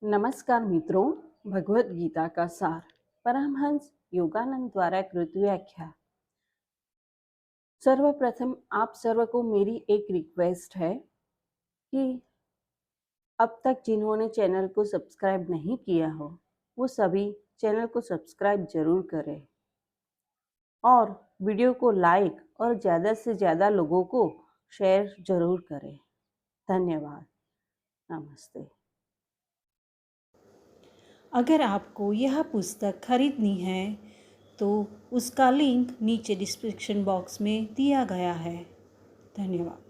नमस्कार मित्रों, भगवत गीता का सार परमहंस योगानंद द्वारा कृत व्याख्या। सर्वप्रथम आप सर्व को मेरी एक रिक्वेस्ट है कि अब तक जिन्होंने चैनल को सब्सक्राइब नहीं किया हो वो सभी चैनल को सब्सक्राइब जरूर करें और वीडियो को लाइक और ज़्यादा से ज़्यादा लोगों को शेयर जरूर करें। धन्यवाद। नमस्ते। अगर आपको यह पुस्तक खरीदनी है तो उसका लिंक नीचे डिस्क्रिप्शन बॉक्स में दिया गया है। धन्यवाद।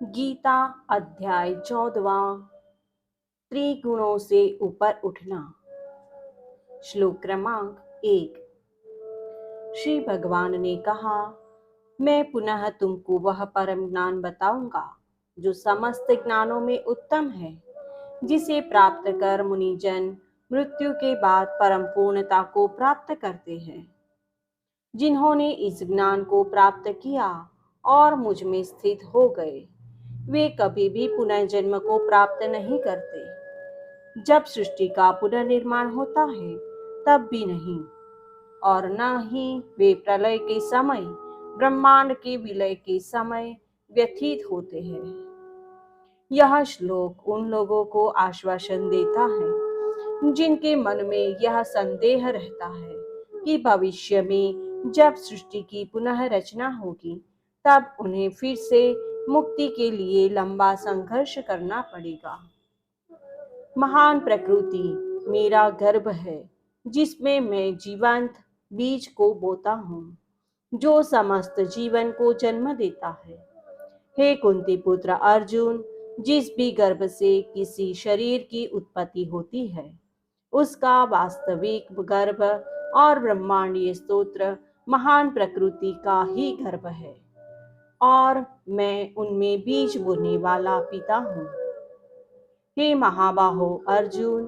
गीता अध्याय 14वां, त्रिगुणों से ऊपर उठना। श्लोक क्रमांक 1। श्री भगवान ने कहा, मैं पुनः तुमको वह परम ज्ञान बताऊंगा जो समस्त ज्ञानों में उत्तम है, जिसे प्राप्त कर मुनिजन मृत्यु के बाद परम पूर्णता को प्राप्त करते हैं। जिन्होंने इस ज्ञान को प्राप्त किया और मुझ में स्थित हो गए, वे कभी भी पुनर्जन्म को प्राप्त नहीं करते। जब सृष्टि का पुनर्निर्माण होता है तब भी नहीं, और न ही वे प्रलय के समय, ब्रह्मांड के विलय के समय व्यथित होते हैं। यह श्लोक उन लोगों को आश्वासन देता है जिनके मन में यह संदेह रहता है कि भविष्य में जब सृष्टि की पुनः रचना होगी तब उन्हें फिर से मुक्ति के लिए लंबा संघर्ष करना पड़ेगा। महान प्रकृति मेरा गर्भ है, जिसमें मैं जीवंत बीज को बोता हूँ, जो समस्त जीवन को जन्म देता है। हे कुंती पुत्र अर्जुन, जिस भी गर्भ से किसी शरीर की उत्पत्ति होती है, उसका वास्तविक गर्भ और ब्रह्मांडीय स्तोत्र महान प्रकृति का ही गर्भ है, और मैं उनमें बीज बोने वाला पिता हूँ। हे महाबाहो अर्जुन,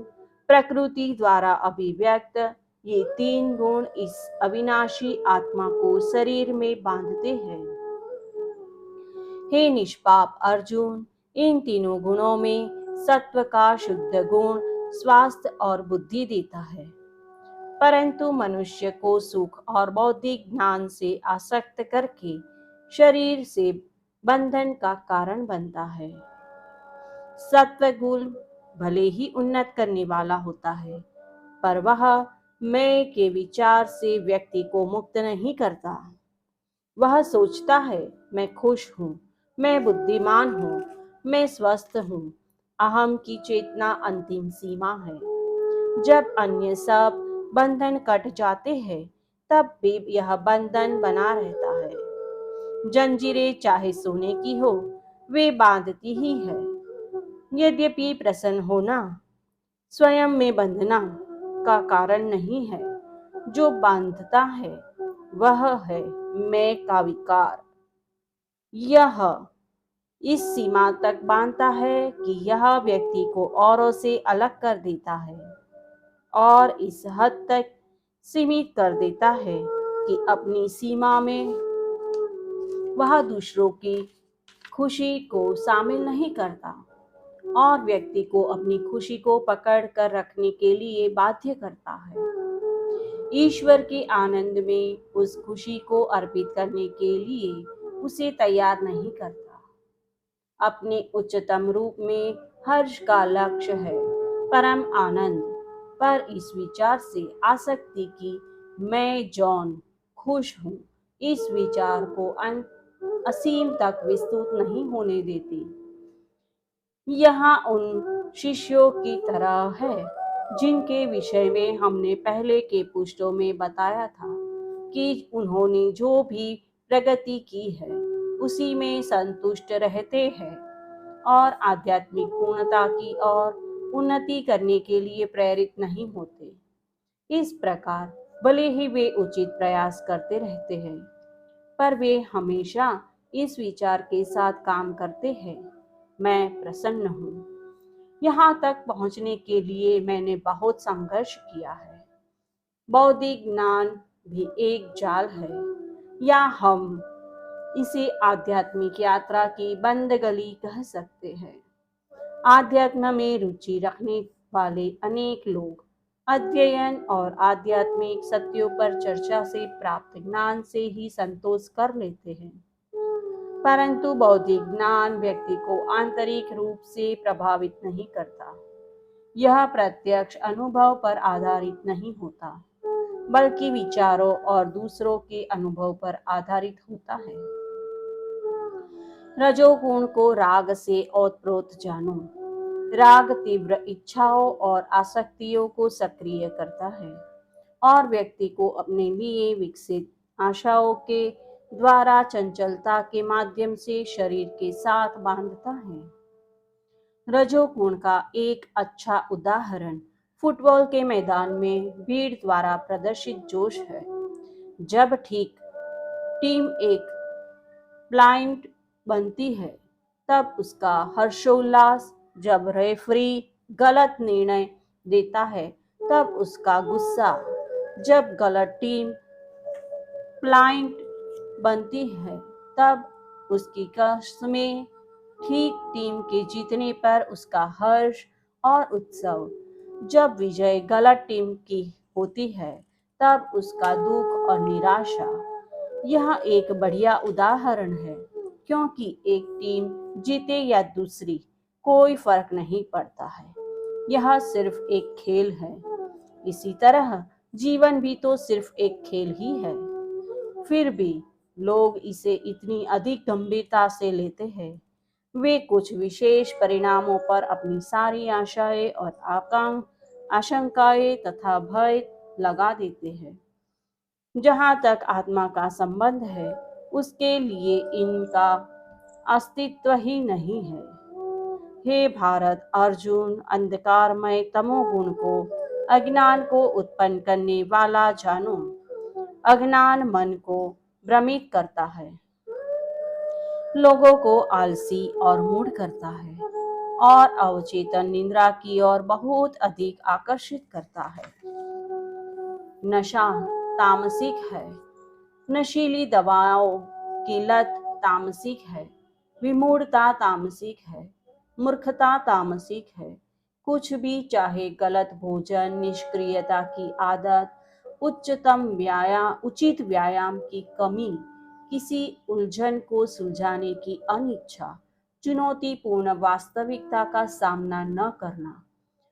प्रकृति द्वारा अभिव्यक्त ये तीन गुण इस अविनाशी आत्मा को शरीर में बांधते हैं। हे निष्पाप अर्जुन, इन तीनों गुणों में सत्व का शुद्ध गुण स्वास्थ्य और बुद्धि देता है, परंतु मनुष्य को सुख और बौद्धिक ज्ञान से आसक्त करके शरीर से बंधन का कारण बनता है। सत्व गुण भले ही उन्नत करने वाला होता है, पर वह मैं के विचार से व्यक्ति को मुक्त नहीं करता। वह सोचता है, मैं खुश हूँ, मैं बुद्धिमान हूँ, मैं स्वस्थ हूँ। अहम की चेतना अंतिम सीमा है। जब अन्य सब बंधन कट जाते हैं तब भी यह बंधन बना रहता है। जंजीरें चाहे सोने की हो, वे बांधती ही है। यद्यपि प्रसन्न होना स्वयं में बंधना का कारण नहीं है, जो बांधता है वह है मैं का विकार। यह इस सीमा तक बांधता है कि यह व्यक्ति को औरों से अलग कर देता है, और इस हद तक सीमित कर देता है कि अपनी सीमा में वह दूसरों की खुशी को शामिल नहीं करता और व्यक्ति को अपनी खुशी को पकड़ कर रखने के लिए बाध्य करता है। ईश्वर के आनंद में उस खुशी को अर्पित करने के लिए उसे तैयार नहीं करता। अपने उच्चतम रूप में हर्ष का लक्ष्य है परम आनंद, पर इस विचार से आसक्ति की मैं जौन खुश हूँ, इस विचार को असीम तक विस्तृत नहीं होने देती। यहाँ उन शिष्यों की तरह है जिनके विषय में हमने पहले के पुष्टों में बताया था कि उन्होंने जो भी प्रगति की है उसी में संतुष्ट रहते हैं और आध्यात्मिक पूर्णता की ओर उन्नति करने के लिए प्रेरित नहीं होते। इस प्रकार भले ही वे उचित प्रयास करते रहते हैं, पर वे हमेशा इस विचार के साथ काम करते हैं, मैं प्रसन्न हूँ। यहाँ तक पहुँचने के लिए मैंने बहुत संघर्ष किया है। बौद्धिक ज्ञान भी एक जाल है, या हम इसे आध्यात्मिक यात्रा की बंद गली कह सकते हैं। आध्यात्म में रुचि रखने वाले अनेक लोग अध्ययन और आध्यात्मिक सत्यों पर चर्चा से प्राप्त ज्ञान से ही संतोष कर लेते हैं, परंतु बौद्धिक ज्ञान व्यक्ति को आंतरिक रूप से प्रभावित नहीं करता। यह प्रत्यक्ष अनुभव पर आधारित नहीं होता, बल्कि विचारों और दूसरों के अनुभव पर आधारित होता है। रजोगुण को राग से ओतप्रोत जानो। राग तीव्र इच्छाओं और आसक्तियों को सक्रिय करता है और व्यक्ति को अपने लिए विकसित आशाओं के द्वारा चंचलता के माध्यम से शरीर के साथ बांधता है। रजोगुण का एक अच्छा उदाहरण फुटबॉल के मैदान में भीड़ द्वारा प्रदर्शित जोश है। जब ठीक टीम एक ब्लाइंड बनती है, तब उसका हर्षोल्लास। जब रेफरी गलत निर्णय देता है, तब उसका गुस्सा। जब गलत टीम ब्लाइंड बनती है, तब उसकी कस्में। ठीक टीम के जीतने पर उसका हर्ष और उत्सव। जब विजय गलत टीम की होती है, तब उसका दुख और निराशा। यह एक बढ़िया उदाहरण है, क्योंकि एक टीम जीते या दूसरी, कोई फर्क नहीं पड़ता है। यह सिर्फ एक खेल है। इसी तरह जीवन भी तो सिर्फ एक खेल ही है। फिर भी लोग इसे इतनी अधिक गंभीरता से लेते हैं। वे कुछ विशेष परिणामों पर अपनी सारी आशाएं और आशंकाएं तथा भय लगा देते हैं। जहाँ तक आत्मा का संबंध है, उसके लिए इनका अस्तित्व ही नहीं है। हे भारत अर्जुन, अंधकारमय तमोगुण को, अज्ञान को उत्पन्न करने वाला जानो। अज्ञान मन को भ्रमित करता है, लोगों को आलसी और मूढ़ करता है और अवचेतन निद्रा की ओर बहुत अधिक आकर्षित करता है। नशा तामसिक है। नशीली दवाओं की लत तामसिक है। विमूढ़ता तामसिक है। मूर्खता तामसिक है। कुछ भी चाहे, गलत भोजन, निष्क्रियता की आदत, उचित व्यायाम की कमी, किसी उलझन को सुलझाने की अनिच्छा, चुनौतीपूर्ण वास्तविकता का सामना न करना,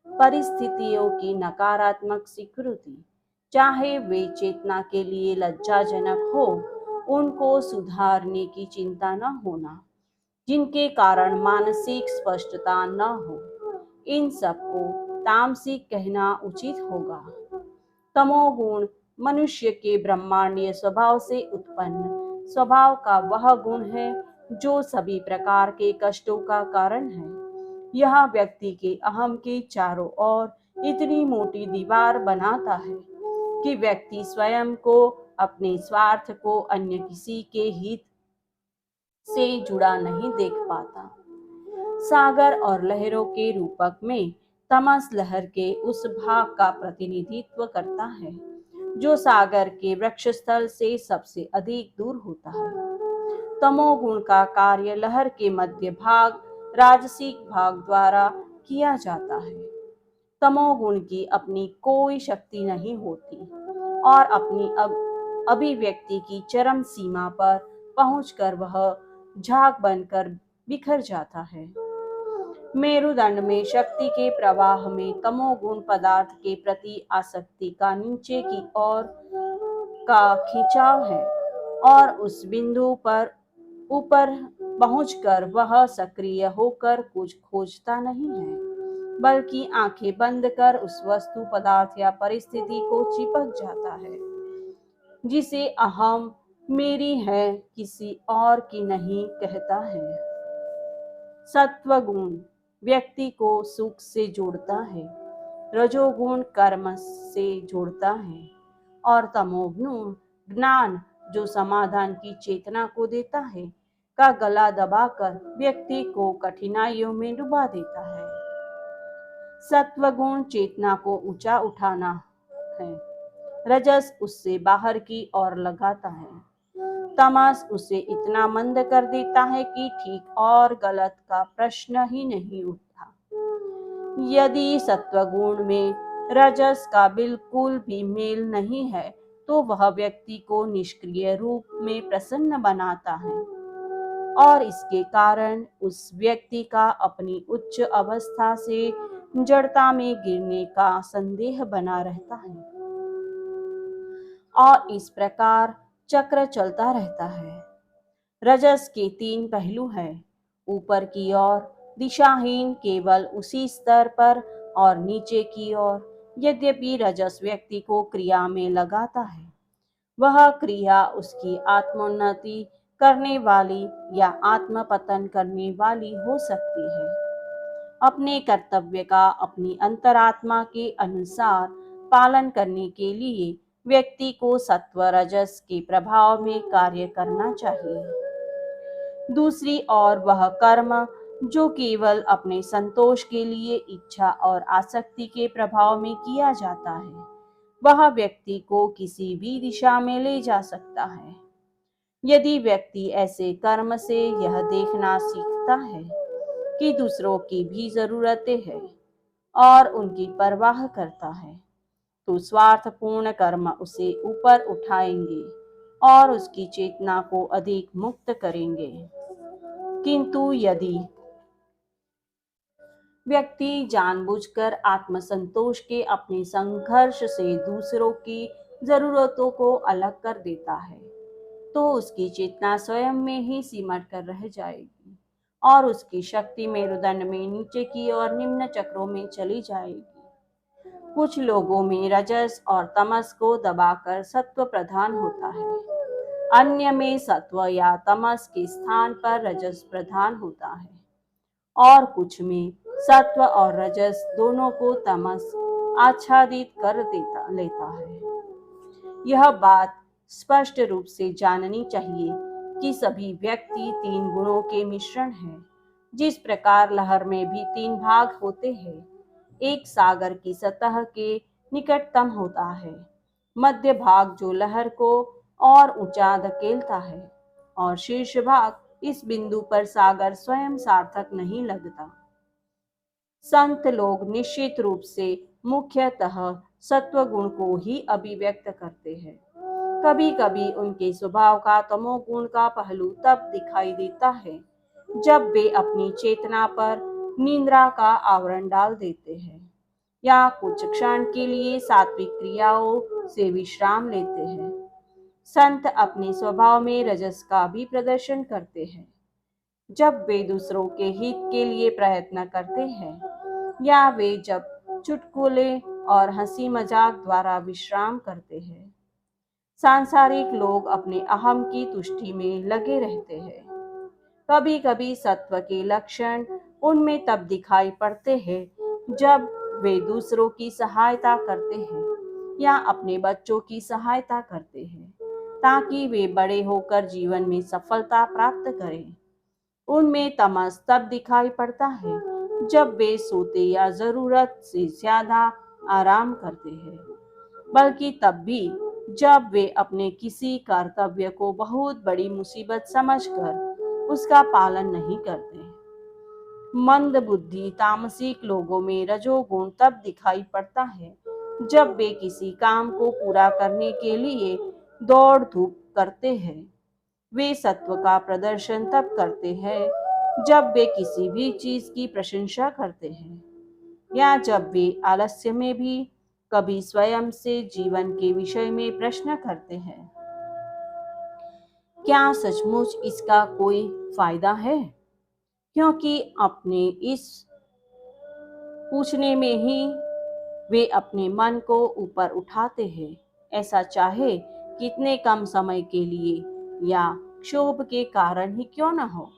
परिस्थितियों की नकारात्मक स्वीकृति, चाहे वे चेतना के लिए लज्जाजनक हो, उनको सुधारने की चिंता न होना, जिनके कारण मानसिक स्पष्टता न हो, इन सबको तामसिक कहना उचित होगा। तमोगुण मनुष्य के ब्रह्मांडीय स्वभाव से उत्पन्न स्वभाव का वह गुण है जो सभी प्रकार के कष्टों का कारण है। यह व्यक्ति के अहम के चारों ओर इतनी मोटी दीवार बनाता है कि व्यक्ति स्वयं को, अपने स्वार्थ को अन्य किसी के हित से जुड़ा नहीं देख पाता। सागर और लहरों के रूपक में तमस लहर के उस भाग का प्रतिनिधित्व करता है जो सागर के वक्षस्थल से सबसे अधिक दूर होता है। तमोगुण का कार्य लहर के मध्य भाग, राजसिक भाग द्वारा किया जाता है। तमोगुण की अपनी कोई शक्ति नहीं होती और अपनी अभिव्यक्ति की चरम सीमा पर पहुंचकर वह झाग बनकर बिखर जाता है। मेरुदंड में शक्ति के प्रवाह में तमोगुण पदार्थ के प्रति आसक्ति का नीचे की ओर का खिंचाव है और उस बिंदु पर ऊपर पहुंचकर वह सक्रिय होकर कुछ खोजता नहीं है, बल्कि आंखें बंद कर उस वस्तु, पदार्थ या परिस्थिति को चिपक जाता है जिसे अहम, मेरी है, किसी और की नहीं कहता है। सत्वगुण व्यक्ति को सुख से जोड़ता है, रजोगुण कर्म से जोड़ता है और तमोगुण ज्ञान, जो समाधान की चेतना को देता है, का गला दबाकर व्यक्ति को कठिनाइयों में डुबा देता है। सत्वगुण चेतना को ऊंचा उठाना है, रजस उससे बाहर की ओर लगाता है। तमस उसे इतना मंद कर देता है कि ठीक और गलत का प्रश्न ही नहीं उठता। यदि सत्वगुण में रजस का बिल्कुल भी मेल नहीं है तो वह व्यक्ति को निष्क्रिय रूप में प्रसन्न बनाता है और इसके कारण उस व्यक्ति का अपनी उच्च अवस्था से जड़ता में गिरने का संदेह बना रहता है और इस प्रकार चक्र चलता रहता है। रजस के 3 पहलू हैं। ऊपर की ओर दिशाहीन केवल उसी स्तर पर और नीचे की ओर। यद्यपि रजस व्यक्ति को क्रिया में लगाता है, वह क्रिया उसकी आत्मोन्नति करने वाली या आत्मपतन करने वाली हो सकती है। अपने कर्तव्य का अपनी अंतरात्मा के अनुसार पालन करने के लिए व्यक्ति को सत्व रजस के प्रभाव में कार्य करना चाहिए। दूसरी ओर वह कर्म जो केवल अपने संतोष के लिए इच्छा और आसक्ति के प्रभाव में किया जाता है, वह व्यक्ति को किसी भी दिशा में ले जा सकता है। यदि व्यक्ति ऐसे कर्म से यह देखना सीखता है कि दूसरों की भी जरूरतें हैं और उनकी परवाह करता है, तो स्वार्थपूर्ण कर्म उसे ऊपर उठाएंगे और उसकी चेतना को अधिक मुक्त करेंगे। किंतु यदि व्यक्ति जानबूझकर आत्मसंतोष के अपने संघर्ष से दूसरों की जरूरतों को अलग कर देता है, तो उसकी चेतना स्वयं में ही सिमट कर रह जाएगी और उसकी शक्ति मेरुदंड में नीचे की और निम्न चक्रों में चली जाएगी। कुछ लोगों में रजस और तमस को दबाकर सत्व प्रधान होता है, अन्य में सत्व या तमस के स्थान पर रजस प्रधान होता है और कुछ में सत्व और रजस दोनों को तमस आच्छादित कर लेता है। यह बात स्पष्ट रूप से जाननी चाहिए कि सभी व्यक्ति 3 गुणों के मिश्रण हैं। जिस प्रकार लहर में भी 3 भाग होते हैं, एक सागर की सतह के निकटतम होता है, मध्य भाग जो लहर को और ऊंचा धकेलता है, और शीर्ष भाग। इस बिंदु पर सागर स्वयं सार्थक नहीं लगता। संत लोग निश्चित रूप से मुख्यतः सत्व गुण को ही अभिव्यक्त करते हैं। कभी कभी उनके स्वभाव का तमोगुण का पहलू तब दिखाई देता है जब वे अपनी चेतना पर निंद्रा का आवरण डाल देते हैं या कुछ क्षण के लिए सात्विक क्रियाओं से विश्राम लेते हैं। संत अपने स्वभाव में रजस का भी प्रदर्शन करते हैं जब वे दूसरों के हित के लिए प्रयत्न करते हैं या वे जब चुटकुले और हंसी मजाक द्वारा विश्राम करते हैं। सांसारिक लोग अपने अहम की तुष्टि में लगे रहते हैं। कभी कभी सत्व के लक्षण उनमें तब दिखाई पड़ते हैं जब वे दूसरों की सहायता करते हैं या अपने बच्चों की सहायता करते हैं ताकि वे बड़े होकर जीवन में सफलता प्राप्त करें। उनमें तमस तब दिखाई पड़ता है जब वे सोते या जरूरत से ज्यादा आराम करते हैं, बल्कि तब भी जब वे अपने किसी कर्तव्य को बहुत बड़ी मुसीबत समझकर उसका पालन नहीं करते। मंद बुद्धि तामसिक लोगों में रजोगुण तब दिखाई पड़ता है जब वे किसी काम को पूरा करने के लिए दौड़ धूप करते हैं। वे सत्व का प्रदर्शन तब करते हैं जब वे किसी भी चीज की प्रशंसा करते हैं या जब वे आलस्य में भी कभी स्वयं से जीवन के विषय में प्रश्न करते हैं। क्या सचमुच इसका कोई फायदा है? क्योंकि अपने इस पूछने में ही वे अपने मन को ऊपर उठाते हैं, ऐसा चाहे कितने कम समय के लिए या क्षोभ के कारण ही क्यों न हो।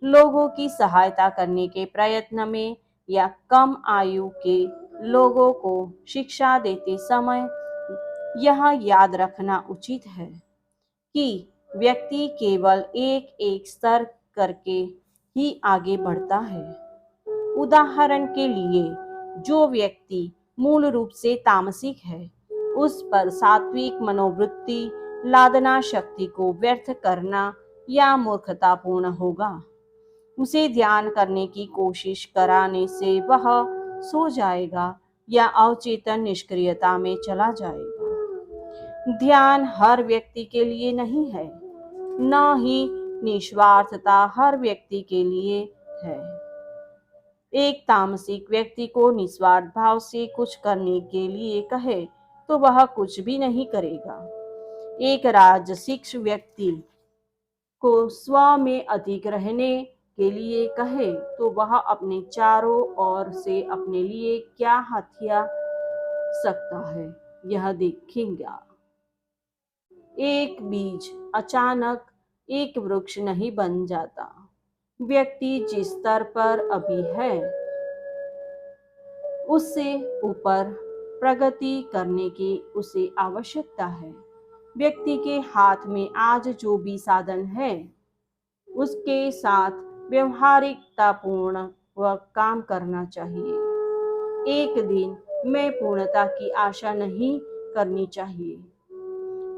लोगों की सहायता करने के प्रयत्न में या कम आयु के लोगों को शिक्षा देते समय यह याद रखना उचित है कि व्यक्ति केवल एक एक स्तर करके ही आगे बढ़ता है। उदाहरण के लिए, जो व्यक्ति मूल रूप से तामसिक है, उस पर सात्विक मनोवृत्ति लादना शक्ति को व्यर्थ करना या मूर्खतापूर्ण होगा। उसे ध्यान करने की कोशिश कराने से वह सो जाएगा या अवचेतन निष्क्रियता में चला जाएगा। ध्यान हर व्यक्ति के लिए नहीं है, न ही निस्वार्थता हर व्यक्ति के लिए है। एक तामसिक व्यक्ति को निस्वार्थ भाव से कुछ करने के लिए कहे तो वह कुछ भी नहीं करेगा। एक राजसिक व्यक्ति को स्व में अधिक रहने के लिए कहे तो वह अपने चारों ओर से अपने लिए क्या हथिया सकता है, यह देखेगा। एक बीज अचानक एक वृक्ष नहीं बन जाता। व्यक्ति जिस स्तर पर अभी है उससे ऊपर प्रगति करने की उसे आवश्यकता है। व्यक्ति के हाथ में आज जो भी साधन है उसके साथ व्यवहारिकतापूर्ण वह काम करना चाहिए। एक दिन में पूर्णता की आशा नहीं करनी चाहिए।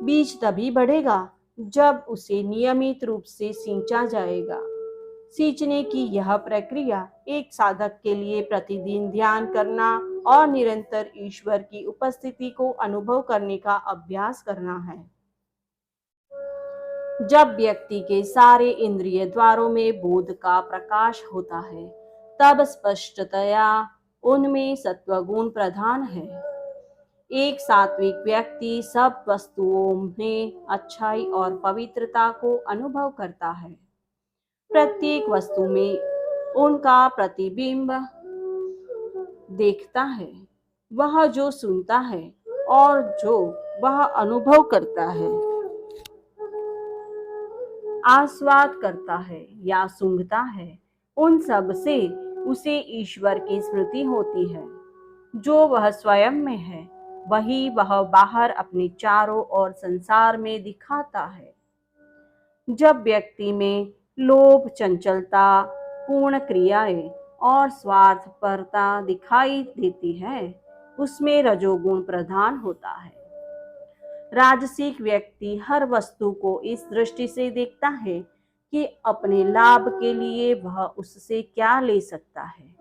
बीज तभी बढ़ेगा जब उसे नियमित रूप से सींचा जाएगा। सींचने की यह प्रक्रिया एक साधक के लिए प्रतिदिन ध्यान करना और निरंतर ईश्वर की उपस्थिति को अनुभव करने का अभ्यास करना है। जब व्यक्ति के सारे इंद्रिय द्वारों में बोध का प्रकाश होता है तब स्पष्टतया उनमें सत्वगुण प्रधान है। एक सात्विक व्यक्ति सब वस्तुओं में अच्छाई और पवित्रता को अनुभव करता है। प्रत्येक वस्तु में उनका प्रतिबिंब देखता है। वह जो सुनता है और जो वह अनुभव करता है, आस्वाद करता है या सूंघता है, उन सब से उसे ईश्वर की स्मृति होती है। जो वह स्वयं में है वही वह बाहर अपने चारों ओर संसार में दिखाता है। जब व्यक्ति में लोभ, चंचलता, पूर्ण क्रियाएं और स्वार्थपरता दिखाई देती है उसमें रजोगुण प्रधान होता है। राजसिक व्यक्ति हर वस्तु को इस दृष्टि से देखता है कि अपने लाभ के लिए वह उससे क्या ले सकता है।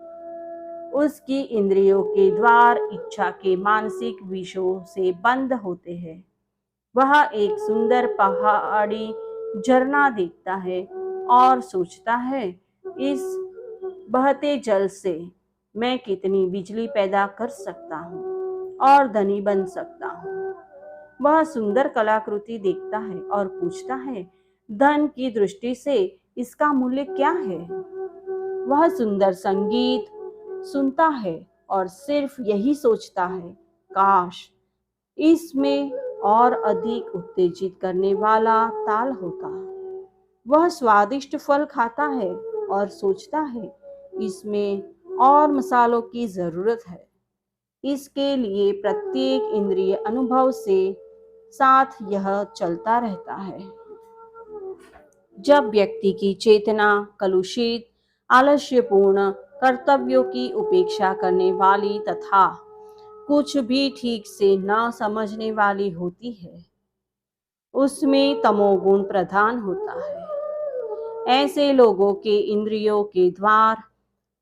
उसकी इंद्रियों के द्वार इच्छा के मानसिक विषयों से बंद होते हैं। वह एक सुंदर पहाड़ी झरना देखता है और सोचता है, इस बहते जल से मैं कितनी बिजली पैदा कर सकता हूँ और धनी बन सकता हूँ। वह सुंदर कलाकृति देखता है और पूछता है, धन की दृष्टि से इसका मूल्य क्या है। वह सुंदर संगीत सुनता है और सिर्फ यही सोचता है, काश इसमें और अधिक उत्तेजित करने वाला ताल होता। वह स्वादिष्ट फल खाता है और सोचता है, इसमें और मसालों की जरूरत है। इसके लिए प्रत्येक इंद्रिय अनुभव से साथ यह चलता रहता है। जब व्यक्ति की चेतना कलुषित, आलस्यपूर्ण, कर्तव्यों की उपेक्षा करने वाली तथा कुछ भी ठीक से न समझने वाली होती है उसमें तमोगुण प्रधान होता है। ऐसे लोगों के इंद्रियों के द्वार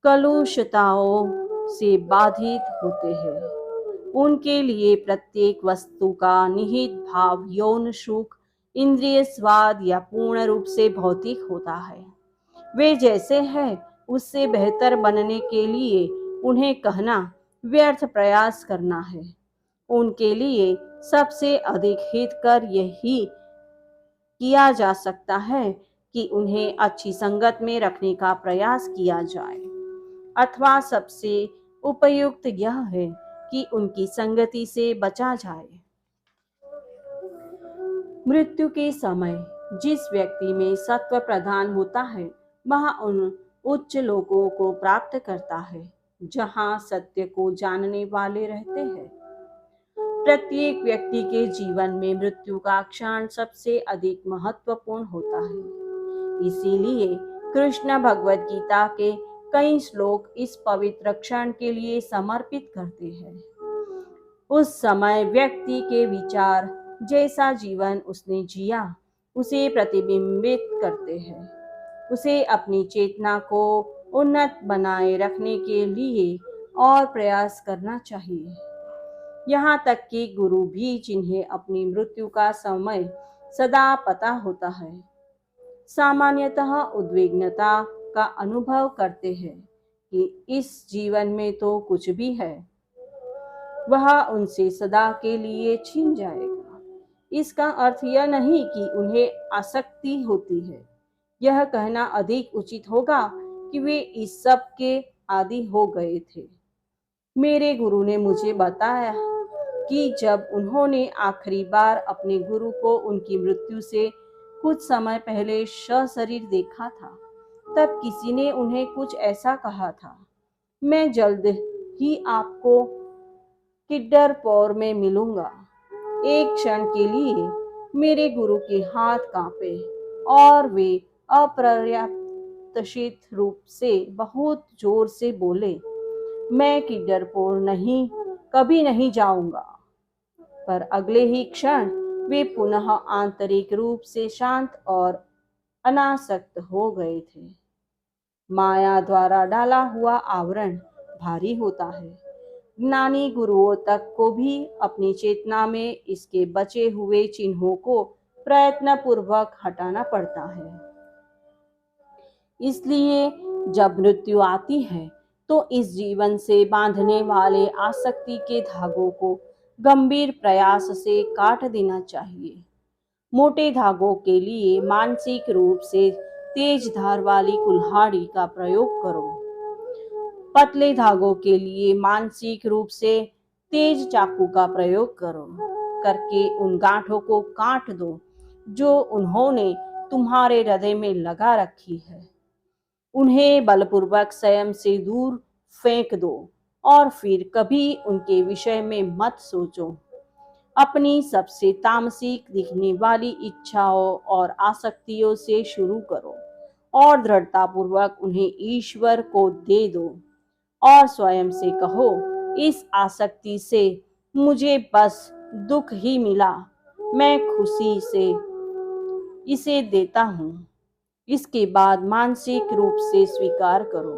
कलुषताओं से बाधित होते हैं। उनके लिए प्रत्येक वस्तु का निहित भाव यौन सुख, इंद्रिय स्वाद या पूर्ण रूप से भौतिक होता है। वे जैसे हैं उससे बेहतर बनने के लिए उन्हें कहना व्यर्थ प्रयास करना है। उनके लिए सबसे अधिक हितकर यही किया जा सकता है कि उन्हें अच्छी संगत में रखने का प्रयास किया जाए, अथवा सबसे उपयुक्त यह है कि उनकी संगति से बचा जाए। मृत्यु के समय जिस व्यक्ति में सत्व प्रधान होता है वह उन उच्च लोकों को प्राप्त करता है जहाँ सत्य को जानने वाले रहते हैं। प्रत्येक व्यक्ति के जीवन में मृत्यु का क्षण सबसे अधिक महत्वपूर्ण होता है। इसीलिए कृष्ण भगवद गीता के कई श्लोक इस पवित्र क्षण के लिए समर्पित करते हैं। उस समय व्यक्ति के विचार जैसा जीवन उसने जिया उसे प्रतिबिंबित करते हैं। उसे अपनी चेतना को उन्नत बनाए रखने के लिए और प्रयास करना चाहिए। यहाँ तक कि गुरु भी, जिन्हें अपनी मृत्यु का समय सदा पता होता है, सामान्यतः उद्विग्नता का अनुभव करते हैं कि इस जीवन में तो कुछ भी है, वह उनसे सदा के लिए छिन जाएगा। इसका अर्थ यह नहीं कि उन्हें आसक्ति होती है। यह कहना अधिक उचित होगा कि वे इस सब के आदी हो गए थे। मेरे गुरु ने मुझे बताया कि जब उन्होंने आखिरी बार अपने गुरु को उनकी मृत्यु से कुछ समय पहले सशरीर देखा था, तब किसी ने उन्हें कुछ ऐसा कहा था, मैं जल्द ही आपको किड्डरपोर में मिलूंगा। एक क्षण के लिए मेरे गुरु के हाथ कांपे और वे अप्रत्याशित रूप से बहुत जोर से बोले, मैं किड्डरपोर नहीं, कभी नहीं जाऊंगा। पर अगले ही क्षण वे पुनः आंतरिक रूप से शांत और अनासक्त हो गए थे। माया द्वारा डाला हुआ आवरण भारी होता है। ज्ञानी गुरुओं तक को भी अपनी चेतना में इसके बचे हुए चिन्हों को प्रयत्नपूर्वक हटाना पड़ता है। इसलिए जब मृत्यु आती है तो इस जीवन से बांधने वाले आसक्ति के धागों को गंभीर प्रयास से काट देना चाहिए। मोटे धागों के लिए मानसिक रूप से तेज धार वाली कुल्हाड़ी का प्रयोग करो। पतले धागों के लिए मानसिक रूप से तेज चाकू का प्रयोग करो करके उन गांठों को काट दो जो उन्होंने तुम्हारे हृदय में लगा रखी है। उन्हें बलपूर्वक स्वयं से दूर फेंक दो और फिर कभी उनके विषय में मत सोचो। अपनी सबसे तामसिक दिखने वाली इच्छाओं और आसक्तियों से शुरू करो और दृढ़तापूर्वक उन्हें ईश्वर को दे दो और स्वयं से कहो, इस आसक्ति से मुझे बस दुख ही मिला, मैं खुशी से इसे देता हूँ। इसके बाद मानसिक रूप से स्वीकार करो,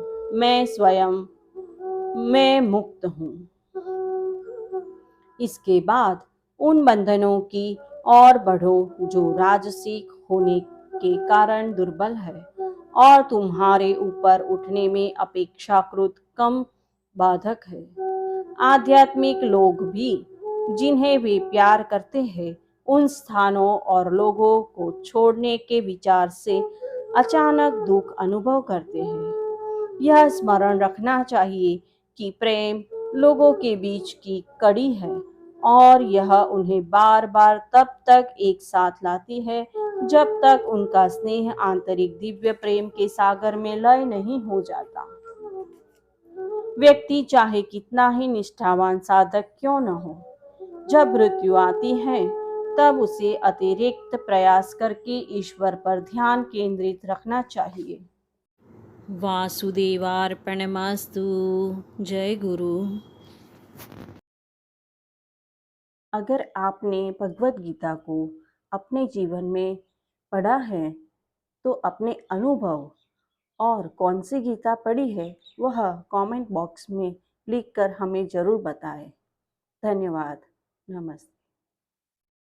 मैं मुक्त हूँ। इसके बाद उन बंधनों की ओर बढ़ो जो राजसिक होने के कारण दुर्बल है और तुम्हारे ऊपर उठने में अपेक्षाकृत कम बाधक है। आध्यात्मिक लोग भी, जिन्हें वे प्यार करते हैं, उन स्थानों और लोगों को छोड़ने के विचार से अचानक दुख अनुभव करते हैं। यह स्मरण रखना चाहिए कि प्रेम लोगों के बीच की कड़ी है और यह उन्हें बार बार तब तक एक साथ लाती है जब तक उनका स्नेह आंतरिक दिव्य प्रेम के सागर में लय नहीं हो जाता। व्यक्ति चाहे कितना ही निष्ठावान साधक क्यों न हो, जब मृत्यु आती है तब उसे अतिरिक्त प्रयास करके ईश्वर पर ध्यान केंद्रित रखना चाहिए। वासुदेवार्पणमस्तु। जय गुरु। अगर आपने भगवत गीता को अपने जीवन में पढ़ा है तो अपने अनुभव और कौन सी गीता पढ़ी है वह कमेंट बॉक्स में लिखकर हमें ज़रूर बताएं। धन्यवाद। नमस्ते।